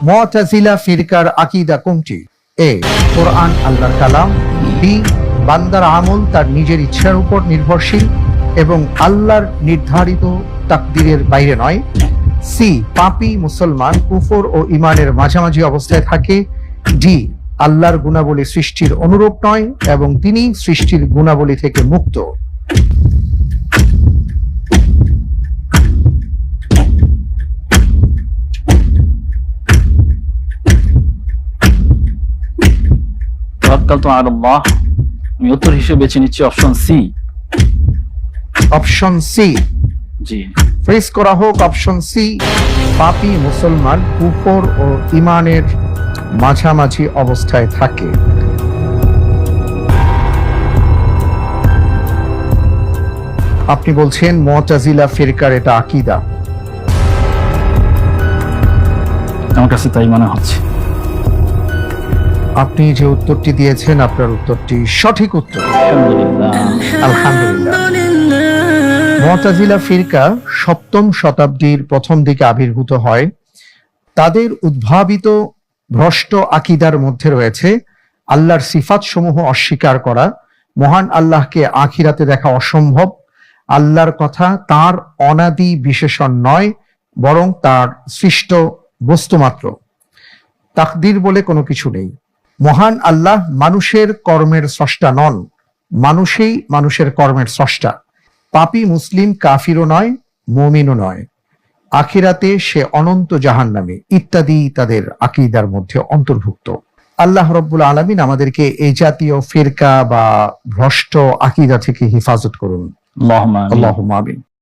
মুতাজিলা ফিরকার আকীদা কোনটি? এ, কোরআন আল্লাহর কালাম। বি, বান্দার আমল তার নিজের ইচ্ছার উপর নির্ভরশীল এবং আল্লাহর নির্ধারিত তাকদীরের বাইরে নয়। সি, পাপী মুসলমান কুফর ও ঈমানের মাঝামাঝি অবস্থায় থাকে। ডি, আল্লাহর গুণাবলী সৃষ্টির অনুরূপ নয় এবং তিনি সৃষ্টির গুণাবলী থেকে মুক্ত। তাওয়াক্কালতু আলাল্লাহ। আমি উত্তর হিসেবে বেছে নিচ্ছি অপশন সি। অপশন সি জি, ফ্রিজ করা হোক। অপশন সি, পাপী মুসলমান কুফর ও ঈমানের মাঝামাঝি অবস্থায় থাকে। আপনি বলছেন মুতাজিলা ফিরকার এটা আকীদা। আমার কাছে তাই মনে হচ্ছে। আপনি যে উত্তরটি দিয়েছেন আপনার উত্তরটি সঠিক উত্তর। আলহামদুলিল্লাহ। মুতাজিলা ফিরকা ৭ম শতাব্দীর প্রথম দিকে আবির্ভূত হয়। তাদের উদ্ভাবিত ভ্রষ্ট আকীদার মধ্যে রয়েছে আল্লাহর সিফাত সমূহ অস্বীকার করা, মহান আল্লাহকে আখিরাতে দেখা অসম্ভব, আল্লাহর কথা তার অনাদি বিশেষণ নয় বরং তার সৃষ্ট বস্তুমাত্র, তাকদীর বলে কোনো কিছু নেই, মহান আল্লাহ মানুষের কর্মের স্রষ্টা নন, মানুষই মানুষের কর্মের স্রষ্টা, পাপী মুসলিম কাফিরও নয় মুমিনও নয়, আখিরাতে সে অনন্ত জাহান্নামী ইত্যাদি তাদের আকীদার মধ্যে অন্তর্ভুক্ত। আল্লাহ রাব্বুল আলামিন আমাদেরকে এই জাতীয় ফিরকা বা ভ্রষ্ট আকীদা থেকে হেফাজত করুন। আল্লাহুম্মা আমিন। আল্লাহুম্মা আমিন।